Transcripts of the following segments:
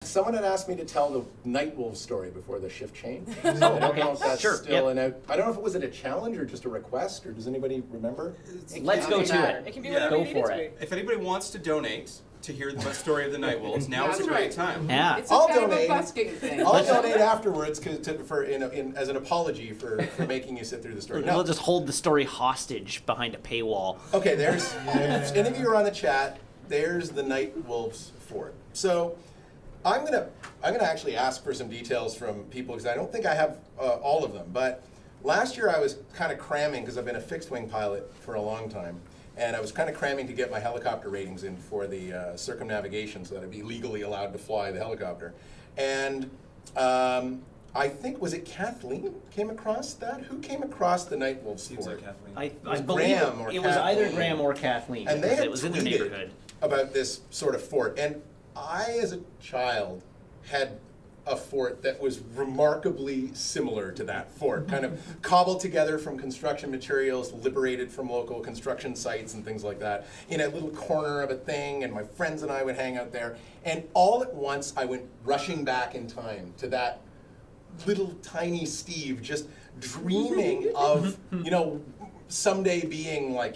Someone had asked me to tell the Nightwolf story before the shift changed. Oh, I don't okay. know if that's Sure. still Yep. I don't know if it was a challenge or just a request, or does anybody remember? Let's go to it. It can be Yeah. whatever Go you need it for to it. be. If anybody wants to donate to hear the story of the Nightwolves, now is a That's great right. time. Yeah. It's I'll a kind donate. of a busking thing. I'll donate afterwards as an apology for making you sit through the story. We'll No. just hold the story hostage behind a paywall. Okay, there's, if any of you are on the chat, there's the Nightwolf's fort. So I'm gonna actually ask for some details from people because I don't think I have all of them. But last year I was kind of cramming because I've been a fixed wing pilot for a long time, and I was kind of cramming to get my helicopter ratings in for the circumnavigation so that I'd be legally allowed to fly the helicopter. And I think, was it Kathleen came across that? Who came across the Nightwolf's Seems fort? like Kathleen. I was believe Graham or it was either Kathleen. Graham or Kathleen. And they because had it was in the tweeted neighborhood. about this sort of fort. And I, as a child, had a fort that was remarkably similar to that fort, kind of cobbled together from construction materials, liberated from local construction sites and things like that, in a little corner of a thing, and my friends and I would hang out there. And all at once, I went rushing back in time to that little tiny Steve, just dreaming of, someday being like,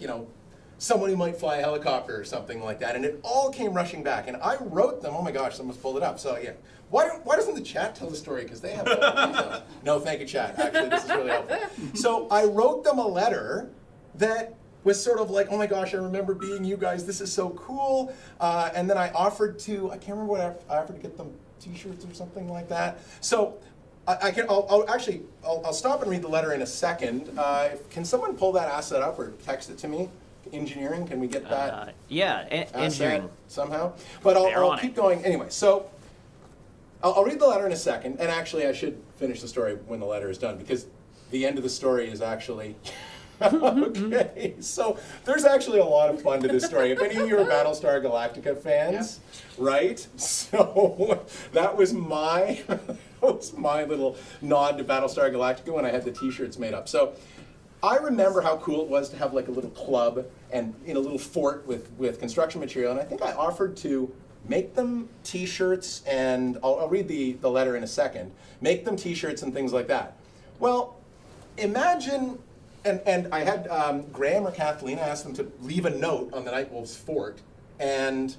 someone who might fly a helicopter or something like that. And it all came rushing back. And I wrote them. Oh my gosh, someone's pulled it up. So yeah. Why doesn't the chat tell the story? Because they have all the details. No, thank you, chat. Actually, this is really helpful. So I wrote them a letter that was sort of like, oh my gosh, I remember being you guys. This is so cool. And then I offered to, I can't remember what I offered to get them T-shirts or something like that. So I'll stop and read the letter in a second. Can someone pull that asset up or text it to me? Engineering, can we get that? Engineering somehow. But I'll keep going anyway. So I'll read the letter in a second, and actually I should finish the story when the letter is done because the end of the story is actually okay. So there's actually a lot of fun to this story. If any of you are Battlestar Galactica fans, right? So that was my little nod to Battlestar Galactica when I had the T-shirts made up. So I remember how cool it was to have like a little club and in a little fort with construction material, and I think I offered to make them T-shirts, and I'll read the letter in a second, make them T-shirts and things like that. Well, imagine, and I had Graham or Kathleen, I asked them to leave a note on the Nightwolf's fort, and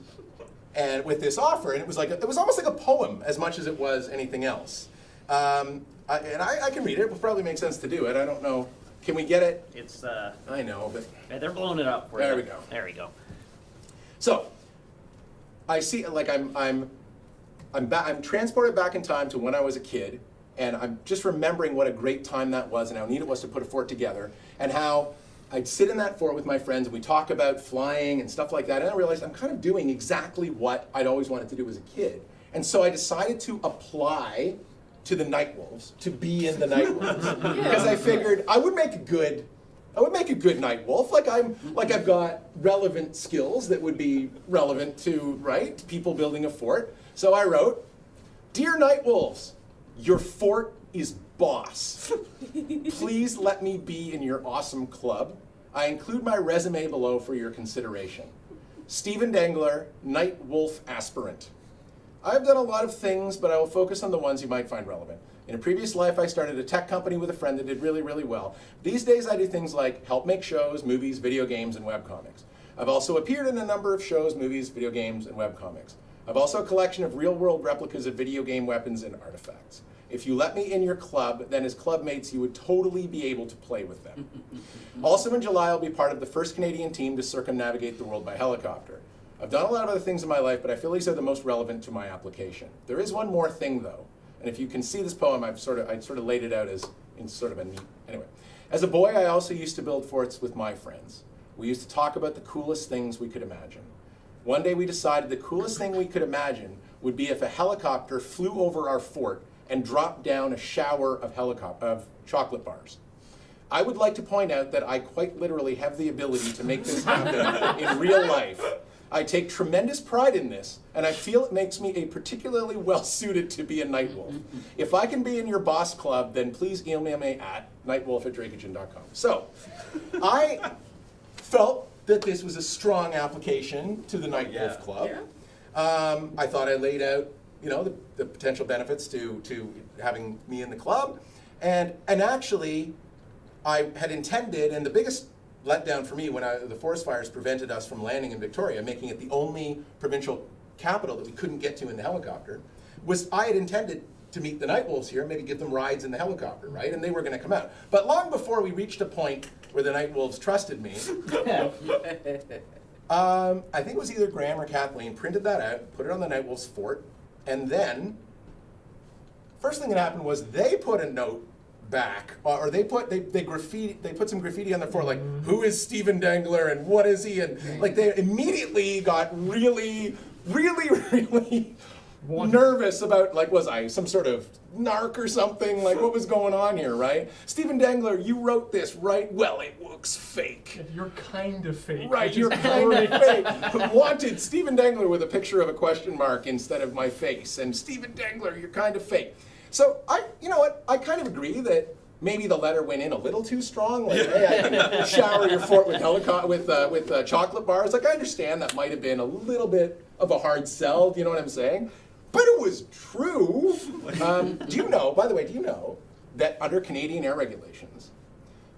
with this offer, and it was almost like a poem as much as it was anything else. I can read it. It would probably make sense to do it. I don't know. Can we get it? It's I know, but they're blowing it up. There we go. There we go. So I see, like I'm transported back in time to when I was a kid, and I'm just remembering what a great time that was, and how neat it was to put a fort together, and how I'd sit in that fort with my friends, and we talk about flying and stuff like that, and I realized I'm kind of doing exactly what I'd always wanted to do as a kid, and so I decided to apply to the Nightwolves, to be in the Nightwolves, because I figured I would make a good Nightwolf. Like I've got relevant skills that would be relevant to, right, people building a fort. So I wrote, "Dear Nightwolves, your fort is boss. Please let me be in your awesome club. I include my resume below for your consideration. Stephen Dengler, Nightwolf aspirant. I've done a lot of things, but I will focus on the ones you might find relevant. In a previous life, I started a tech company with a friend that did really, really well. These days, I do things like help make shows, movies, video games, and webcomics. I've also appeared in a number of shows, movies, video games, and webcomics. I've also a collection of real-world replicas of video game weapons and artifacts. If you let me in your club, then as club mates, you would totally be able to play with them. Also in July, I'll be part of the first Canadian team to circumnavigate the world by helicopter. I've done a lot of other things in my life, but I feel these are the most relevant to my application. There is one more thing, though. And if you can see this poem, I sort of laid it out as in sort of a neat, anyway. As a boy, I also used to build forts with my friends. We used to talk about the coolest things we could imagine. One day we decided the coolest thing we could imagine would be if a helicopter flew over our fort and dropped down a shower of chocolate bars. I would like to point out that I quite literally have the ability to make this happen in real life. I take tremendous pride in this, and I feel it makes me a particularly well-suited to be a Nightwolf. If I can be in your boss club, then please email me at nightwolf@drakeagen.com. So, I felt that this was a strong application to the Nightwolf Club. Yeah. I thought I laid out, you know, the potential benefits to having me in the club. And actually, I had intended, and the biggest letdown for me when the forest fires prevented us from landing in Victoria, making it the only provincial capital that we couldn't get to in the helicopter, was I had intended to meet the Nightwolves here, maybe give them rides in the helicopter, right? And they were going to come out. But long before we reached a point where the Nightwolves trusted me, I think it was either Graham or Kathleen printed that out, put it on the Nightwolves fort, and then first thing that happened was they put a note back, or they put some graffiti on the fort, like, who is Stephen Dengler and what is he? And like they immediately got really nervous about, like, was I some sort of narc or something? Like, what was going on here, right? Stephen Dengler, you wrote this, right? Well, it looks fake. You're kind of fake. Right, you're kind of fake. Wanted Stephen Dengler with a picture of a question mark instead of my face. And Stephen Dengler, you're kind of fake. So you know what? I kind of agree that maybe the letter went in a little too strong. Like, hey, I can shower your fort with chocolate bars. Like, I understand that might have been a little bit of a hard sell. Do you know what I'm saying? But it was true. Do you know, by the way, that under Canadian air regulations,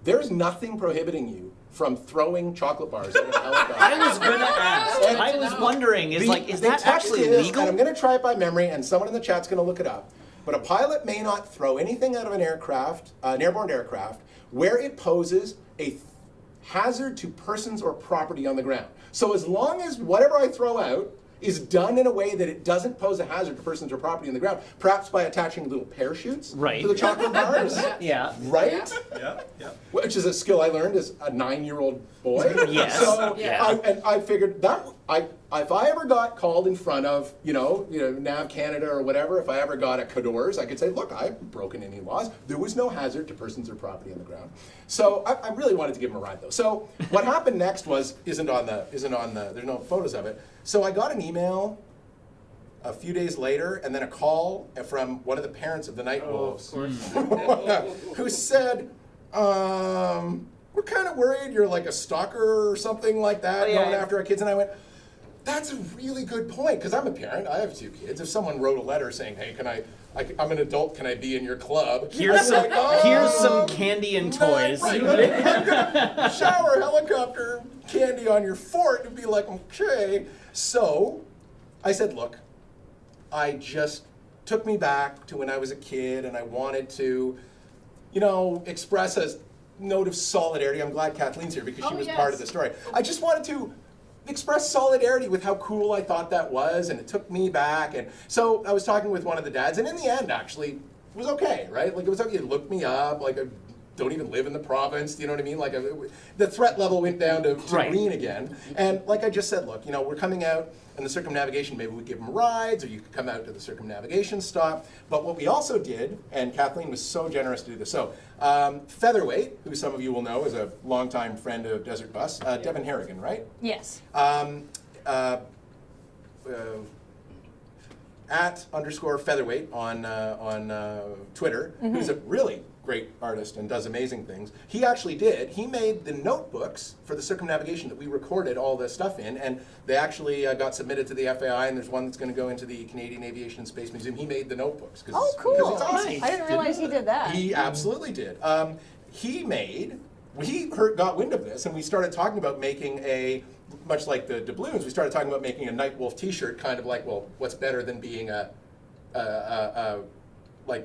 there's nothing prohibiting you from throwing chocolate bars at an helicopter? I was going to ask. I was wondering, is that actually legal? And I'm going to try it by memory, and someone in the chat's going to look it up. But a pilot may not throw anything out of an aircraft, an airborne aircraft, where it poses a hazard to persons or property on the ground. So as long as whatever I throw out is done in a way that it doesn't pose a hazard to persons or property on the ground, perhaps by attaching little parachutes to the chocolate bars. Yeah. Right? Yeah. Which is a skill I learned as a 9-year-old boy. Yes. So Yeah. I figured that if I ever got called in front of Nav Canada or whatever, if I ever got a CADORS, I could say, look, I haven't broken any laws. There was no hazard to persons or property on the ground. So I really wanted to give him a ride though. So what happened next isn't on the there's no photos of it. So I got an email a few days later, and then a call from one of the parents of the Nightwolves, who said, we're kind of worried you're like a stalker or something like that, going after our kids. And I went, that's a really good point, because I'm a parent. I have 2 kids. If someone wrote a letter saying, hey, I'm an adult, can I be in your club? Here's some candy and toys. Right. I'm gonna shower helicopter candy on your fort and be like, okay. So I said, look, I just took me back to when I was a kid, and I wanted to, express a note of solidarity. I'm glad Kathleen's here because she was part of the story. I just wanted to express solidarity with how cool I thought that was, and it took me back. And so I was talking with one of the dads, and in the end, actually, it was okay, right? Like, it was okay. It looked me up, like, I don't even live in the province, do you know what I mean? Like, the threat level went down to green again. And like I just said, look, we're coming out in the circumnavigation, maybe we give them rides, or you could come out to the circumnavigation stop. But what we also did, and Kathleen was so generous to do this, so Featherweight, who some of you will know is a longtime friend of Desert Bus, Devin Harrigan, right? Yes. @_Featherweight on Twitter, who's a really great artist and does amazing things. He made the notebooks for the circumnavigation that we recorded all the stuff in, and they actually got submitted to the FAI, and there's one that's going to go into the Canadian Aviation and Space Museum. He made the notebooks. Oh, cool. It's awesome. I didn't realize he did that. He absolutely did. He got wind of this, and we started talking about making much like the doubloons, we started talking about making a Nightwolf t-shirt, kind of like, well, what's better than being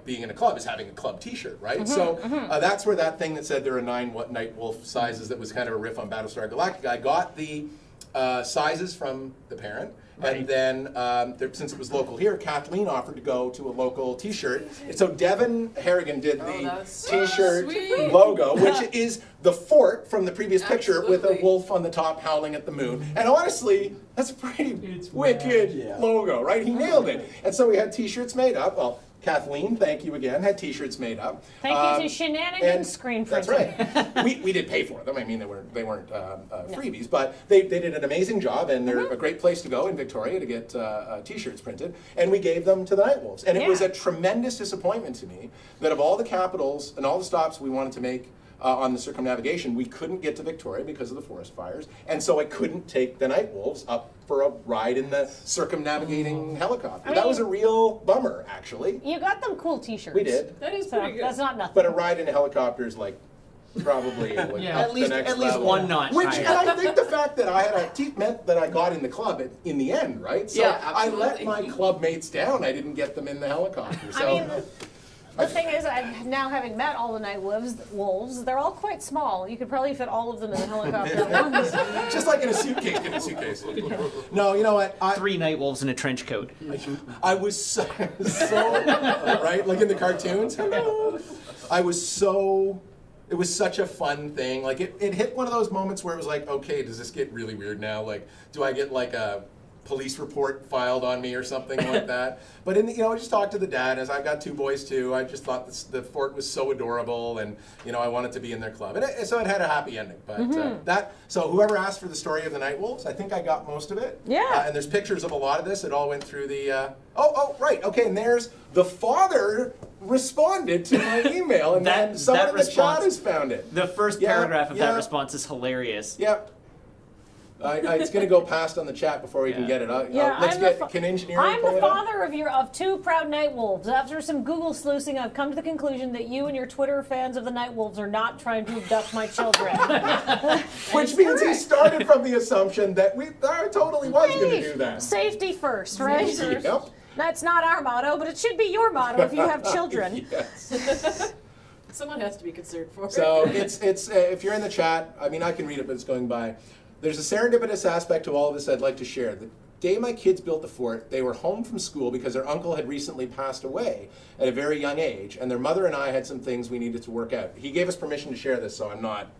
being in a club is having a club t-shirt, right? That's where that thing that said there are 9 Nightwolf sizes, that was kind of a riff on Battlestar Galactica. I got the sizes from the parent, and then since it was local here, Kathleen offered to go to a local t-shirt. So Devin Harrigan did the t-shirt logo, which is the fort from the previous picture with a wolf on the top howling at the moon. And honestly, that's a pretty wicked logo, right? He nailed it. And so we had t-shirts made up. Well, Kathleen, thank you again, had t-shirts made up. Thank you to Shenanigans Screen Printing. That's right. we did pay for them. I mean, they weren't freebies, but they did an amazing job, and they're a great place to go in Victoria to get t-shirts printed. And we gave them to the Nightwolves. And it was a tremendous disappointment to me that of all the capitals and all the stops we wanted to make on the circumnavigation, we couldn't get to Victoria because of the forest fires, and so I couldn't take the Nightwolves up for a ride in the circumnavigating helicopter. That was a real bummer, actually. You got them cool T-shirts. We did. That is So pretty good. that's not nothing. But a ride in a helicopter is like probably like Yeah. up At least the next at least level. one notch Which, higher. and I think the fact that I had a teeth meant that I got in the club in the end, right? So Yeah, I let absolutely. my club mates down. I didn't get them in the helicopter. So I mean, the thing is, now having met all the wolves, they're all quite small. You could probably fit all of them in the helicopter at once. just like in a suitcase. No, you know what? 3 night wolves in a trench coat. I was so right, like in the cartoons. I was so. It was such a fun thing. Like it hit one of those moments where it was like, okay, does this get really weird now? Like, do I get like a police report filed on me or something like that? But I just talked to the dad, as I've got 2 boys too. I just thought the fort was so adorable, and I wanted to be in their club, and so it had a happy ending. But so whoever asked for the story of the Nightwolves, I think I got most of it. Yeah. And there's pictures of a lot of this. It all went through the. Right. Okay. And there's the father responded to my email, and then someone in the chat has found it. The first paragraph of that response is hilarious. Yep. It's going to go past on the chat before we can get it. Can engineering I'm pull the it up? father of 2 proud Nightwolves. After some Google sluicing, I've come to the conclusion that you and your Twitter fans of the Nightwolves are not trying to abduct my children. Which means he started from the assumption that I totally was going to do that. Safety first, right? Yep. That's not our motto, but it should be your motto if you have children. Yes. Someone has to be concerned for it. So it's if you're in the chat, I mean I can read it, but it's going by. There's a serendipitous aspect to all of this I'd like to share. The day my kids built the fort, they were home from school because their uncle had recently passed away at a very young age, and their mother and I had some things we needed to work out. He gave us permission to share this, so I'm not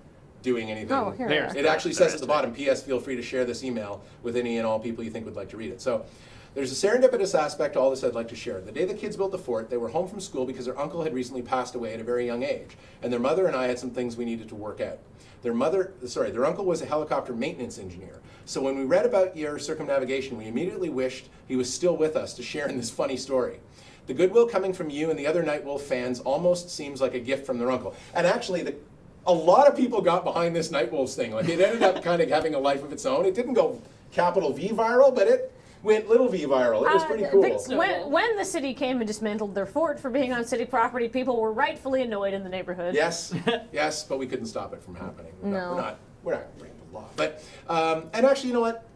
doing anything. Oh, here we are. It actually says at the bottom, P.S. feel free to share this email with any and all people you think would like to read it. So there's a serendipitous aspect to all this I'd like to share. The day the kids built the fort, they were home from school because their uncle had recently passed away at a very young age, and their mother and I had some things we needed to work out. Their uncle was a helicopter maintenance engineer. So when we read about your circumnavigation, we immediately wished he was still with us to share in this funny story. The goodwill coming from you and the other Nightwolf fans almost seems like a gift from their uncle. And actually, a lot of people got behind this Nightwolves thing. Like, it ended up kind of having a life of its own. It didn't go capital V viral, but it went little V viral. It was pretty cool. When the city came and dismantled their fort for being on city property, people were rightfully annoyed in the neighborhood. Yes, yes, but we couldn't stop it from happening. We're not breaking the law. But and actually, you know what?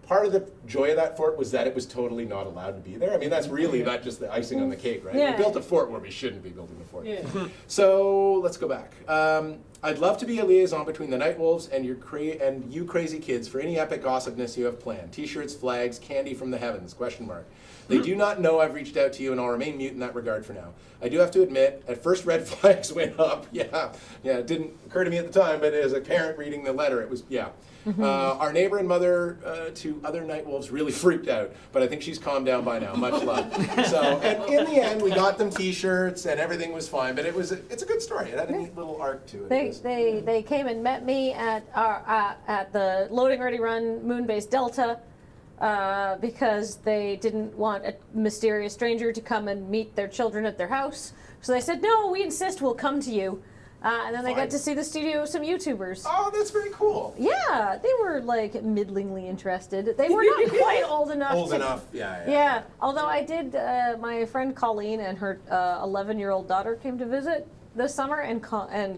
Part of the joy of that fort was that it was totally not allowed to be there. I mean, that's really not just the icing on the cake, right? Yeah. We built a fort where we shouldn't be building the fort. Yeah. So let's go back. I'd love to be a liaison between the Nightwolves and you crazy kids for any epic awesomeness you have planned. T-shirts, flags, candy from the heavens, ? They do not know I've reached out to you, and I'll remain mute in that regard for now. I do have to admit, at first red flags went up. Yeah, it didn't occur to me at the time, but as a parent reading the letter, it was, our neighbor and mother to other Nightwolves really freaked out, but I think she's calmed down by now. Much love. So, and in the end, we got them T-shirts, and everything was fine, but it's a good story. It had a neat little arc to it. They came and met me at the Loading Ready Run Moonbase Delta because they didn't want a mysterious stranger to come and meet their children at their house. So they said, no, we insist, we'll come to you. And then they got to see the studio of some YouTubers. Oh, that's very cool. Yeah, they were like middlingly interested. They were not quite old enough. Yeah. Although I did, my friend Colleen and her 11-year-old daughter came to visit this summer, and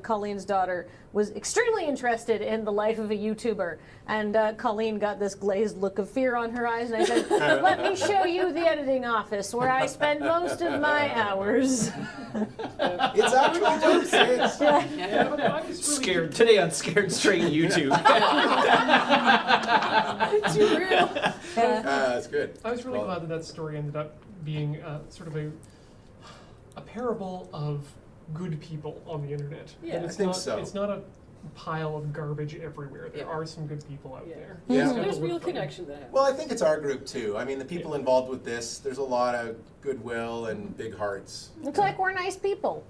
Colleen's daughter was extremely interested in the life of a YouTuber. And Colleen got this glazed look of fear on her eyes, and I said, let me show you the editing office where I spend most of my hours. It's actually just Scared today on Scared Straight YouTube. Too real. That's good. I was really glad that story ended up being sort of a parable of good people on the internet. Yeah, and I think so. It's not a pile of garbage everywhere. There are some good people out there. Yeah. There's real connection that happens. Well, I think it's our group too. I mean, the people involved with this, there's a lot of goodwill and big hearts. It's like we're nice people.